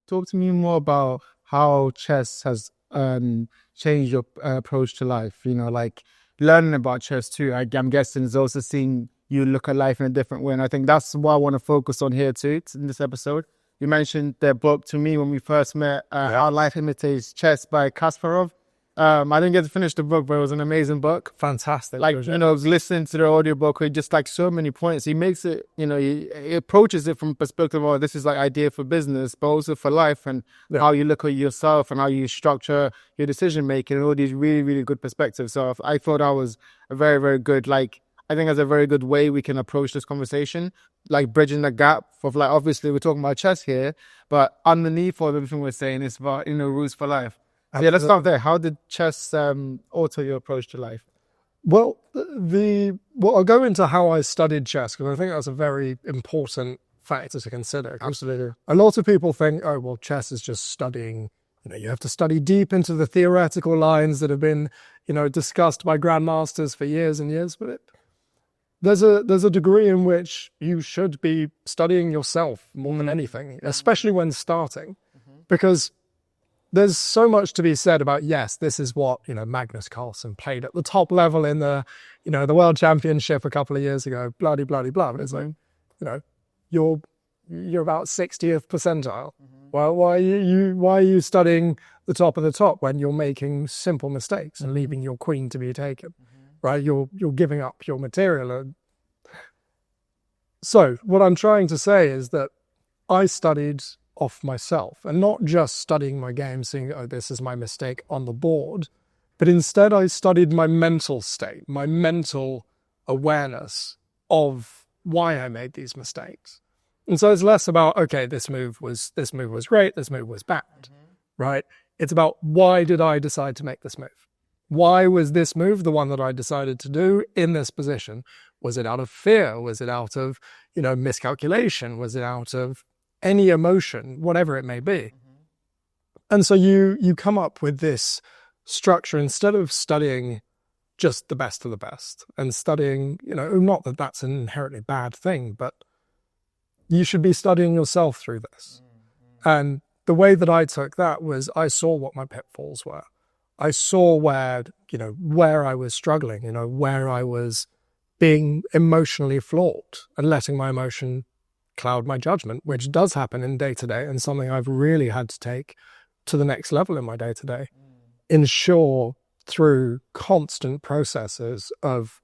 talk to me more about how chess has changed your approach to life. You know, like learning about chess too. I'm guessing is also seeing you look at life in a different way, and I think that's what I want to focus on here too in this episode. You mentioned the book to me when we first met, How Life Imitates Chess by Kasparov. I didn't get to finish the book, but it was an amazing book. Fantastic. Like, you know, I was listening to the audiobook with just like so many points. He makes it, you know, he approaches it from a perspective of this is like idea for business, but also for life and how you look at yourself and how you structure your decision making and all these really, really good perspectives. So I thought that was a very, very good, like, I think that's a very good way we can approach this conversation, like bridging the gap of like, obviously we're talking about chess here, but underneath all everything we're saying is about, you know, rules for life. Yeah, let's start there. How did chess alter your approach to life? Well, I'll go into how I studied chess because I think that's a very important factor to consider. Absolutely. A lot of people think, oh, well, chess is just studying. You know, you have to study deep into the theoretical lines that have been, you know, discussed by grandmasters for years and years. But there's a degree in which you should be studying yourself more than anything, especially when starting, because there's so much to be said about, yes, this is what, you know, Magnus Carlsen played at the top level in the, you know, the World Championship a couple of years ago, bloody, bloody, blah. But it's like, you know, you're about 60th percentile. Well, why are you studying the top of the top when you're making simple mistakes and leaving your queen to be taken, right? You're giving up your material. So what I'm trying to say is that I studied off myself and not just studying my game, seeing, oh, this is my mistake on the board, but instead I studied my mental state, my mental awareness of why I made these mistakes. And so it's less about, okay, this move was great, this move was bad, right? It's about, why did I decide to make this move? Why was this move the one that I decided to do in this position? Was it out of fear? Was it out of, you know, miscalculation? Was it out of any emotion, whatever it may be? And so you come up with this structure instead of studying just the best of the best and studying, you know, not that that's an inherently bad thing, but you should be studying yourself through this. And the way that I took that was I saw what my pitfalls were. I saw where I was struggling, you know, where I was being emotionally flawed and letting my emotion cloud my judgment, which does happen in day-to-day and something I've really had to take to the next level in my day-to-day. Ensure through constant processes of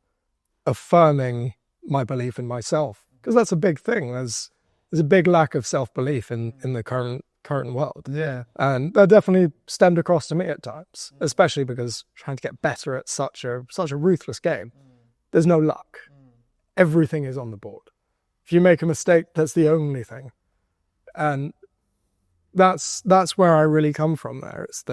affirming my belief in myself, because that's a big thing. There's a big lack of self-belief in the current world. Yeah. And that definitely stemmed across to me at times, especially because trying to get better at such a ruthless game, there's no luck. Everything is on the board. If you make a mistake, that's the only thing. And that's where I really come from there. It's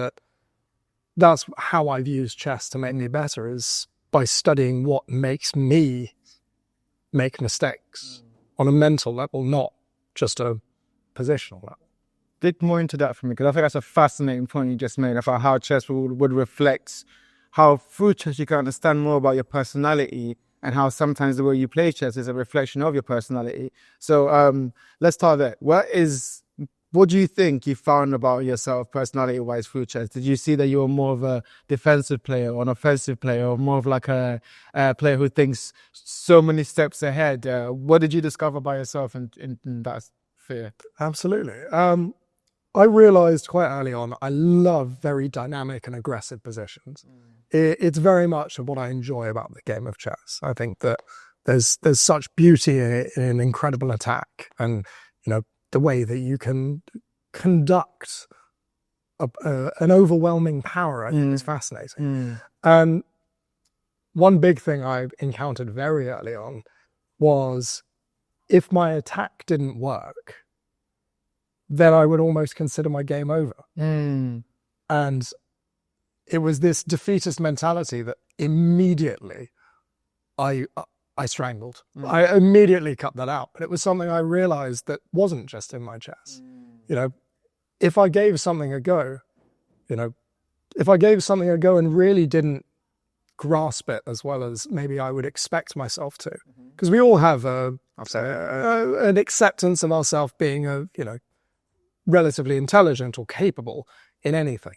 that's how I've used chess to make me better, is by studying what makes me make mistakes on a mental level, not just a positional level. Dig more into that for me, because I think that's a fascinating point you just made about how chess would reflect how through chess you can understand more about your personality and how sometimes the way you play chess is a reflection of your personality. So let's start there. What do you think you found about yourself personality-wise through chess? Did you see that you were more of a defensive player or an offensive player, or more of like a player who thinks so many steps ahead? What did you discover by yourself in that sphere? Absolutely. I realized quite early on, I love very dynamic and aggressive positions. It's very much of what I enjoy about the game of chess. I think that there's such beauty in an incredible attack, and, you know, the way that you can conduct an overwhelming power, I think is fascinating. And one big thing I encountered very early on was, if my attack didn't work, then I would almost consider my game over. And it was this defeatist mentality that immediately I strangled. I immediately cut that out. But it was something I realized that wasn't just in my chess. You know, if I gave something a go, and really didn't grasp it as well as maybe I would expect myself to, because we all have an acceptance of ourselves being relatively intelligent or capable in anything.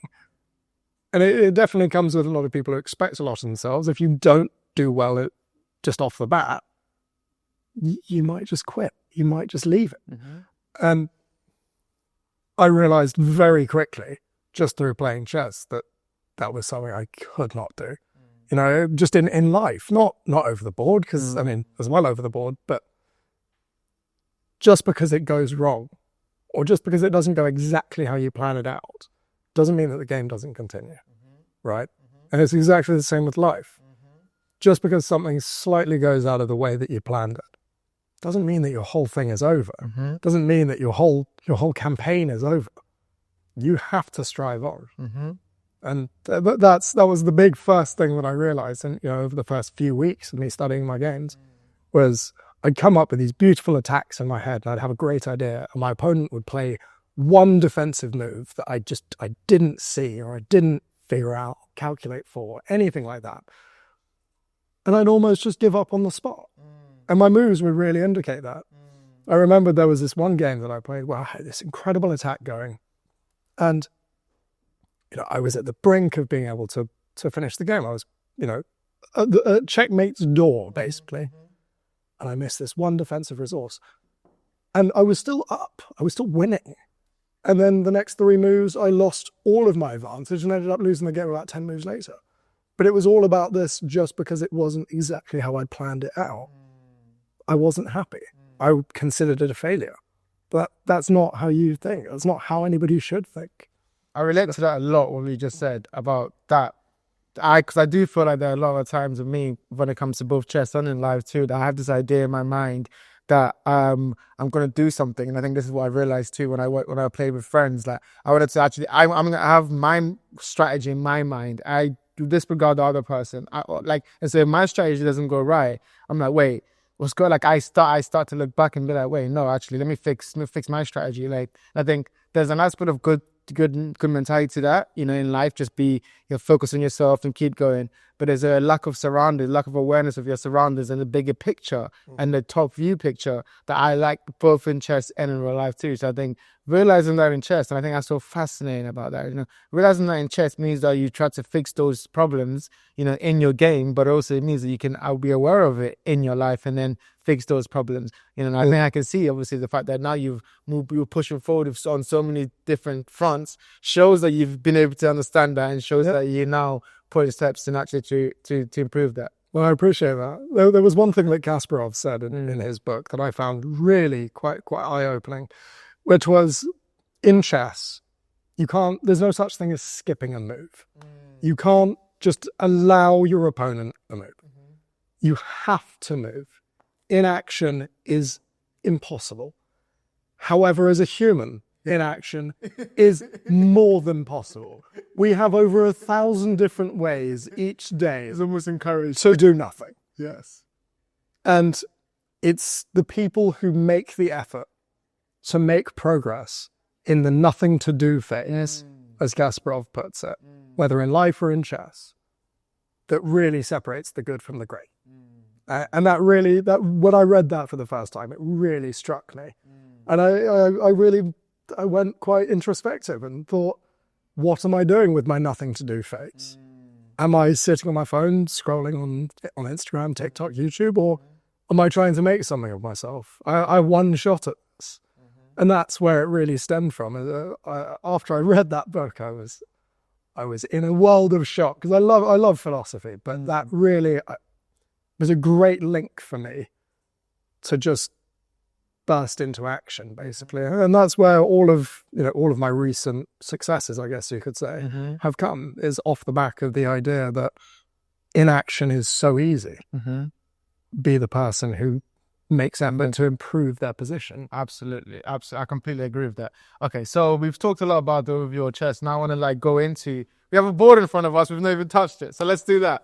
And it definitely comes with a lot of people who expect a lot of themselves. If you don't do well just off the bat, you might just quit. You might just leave it. Mm-hmm. And I realized very quickly, just through playing chess, that was something I could not do. You know, just in life, not over the board, because I mean, as well over the board, but just because it goes wrong, or just because it doesn't go exactly how you plan it out, doesn't mean that the game doesn't continue, right? And it's exactly the same with life. Just because something slightly goes out of the way that you planned it, doesn't mean that your whole thing is over. Doesn't mean that your whole campaign is over. You have to strive on. And that was the big first thing that I realized, and over the first few weeks of me studying my games, was I'd come up with these beautiful attacks in my head, and I'd have a great idea, and my opponent would play one defensive move that I didn't see, or I didn't figure out, calculate for, anything like that. And I'd almost just give up on the spot. And my moves would really indicate that. I remember there was this one game that I played where I had this incredible attack going, and I was at the brink of being able to finish the game. I was, at checkmate's door, basically. And I missed this one defensive resource. And I was still up. I was still winning. And then the next 3 moves, I lost all of my advantage and ended up losing the game about 10 moves later. But it was all about this just because it wasn't exactly how I'd planned it out. I wasn't happy. I considered it a failure. But that's not how you think. That's not how anybody should think. I relate to that a lot, what we just said about that. Because I do feel like there are a lot of times with me, when it comes to both chess and in life too, that I have this idea in my mind that I'm going to do something. And I think this is what I realized too when I play with friends. Like, I wanted to actually, I'm going to have my strategy in my mind. I do disregard the other person. And so if my strategy doesn't go right, I'm like, wait, what's good? Like, I start to look back and be like, wait, no, actually, let me fix my strategy. Like, I think there's an aspect of good mentality to that, in life. Just be, focus on yourself and keep going. But there's a lack of awareness of your surroundings and the bigger picture and the top view picture that I like both in chess and in real life too. So I think realizing that in chess, and I think that's so fascinating about that, realizing that in chess means that you try to fix those problems, in your game, but also it means that you can be aware of it in your life and then fix those problems. And I think I can see, obviously, the fact that now you're pushing forward on so many different fronts shows that you've been able to understand that, and shows that you now putting steps in actually to improve that. Well, I appreciate that. There was one thing that Kasparov said in his book that I found really quite eye-opening, which was, in chess, there's no such thing as skipping a move. You can't just allow your opponent a move. You have to move. Inaction is impossible. However, as a human, inaction is more than possible. We have over 1,000 different ways each day. It's almost encouraged to do nothing. Yes. And it's the people who make the effort to make progress in the nothing to do phase, as Kasparov puts it, whether in life or in chess, that really separates the good from the great. And when I read that for the first time, it really struck me. And I went quite introspective and thought, what am I doing with my nothing to do phase? Am I sitting on my phone scrolling on Instagram, TikTok, YouTube, or am I trying to make something of myself? I one shot at this. And that's where it really stemmed from. After I read that book, I was in a world of shock, because I love philosophy, but that really was a great link for me to just burst into action, basically. And that's where all of my recent successes, I guess you could say, have come, is off the back of the idea that inaction is so easy. Be the person who makes effort to improve their position. Absolutely. I completely agree with that. Okay, so we've talked a lot about the overview of chess. Now I want to go into, we have a board in front of us, we've not even touched it. So let's do that.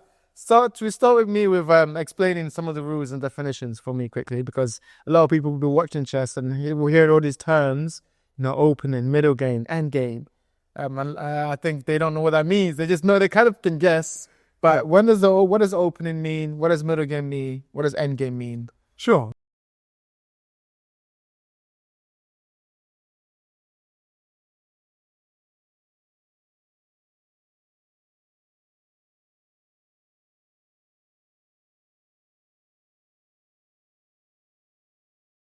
We start with me with explaining some of the rules and definitions for me quickly, because a lot of people will be watching chess and will hear all these terms, opening, middle game, end game. And I think they don't know what that means. They just know, they kind of can guess. But what does opening mean? What does middle game mean? What does end game mean? Sure.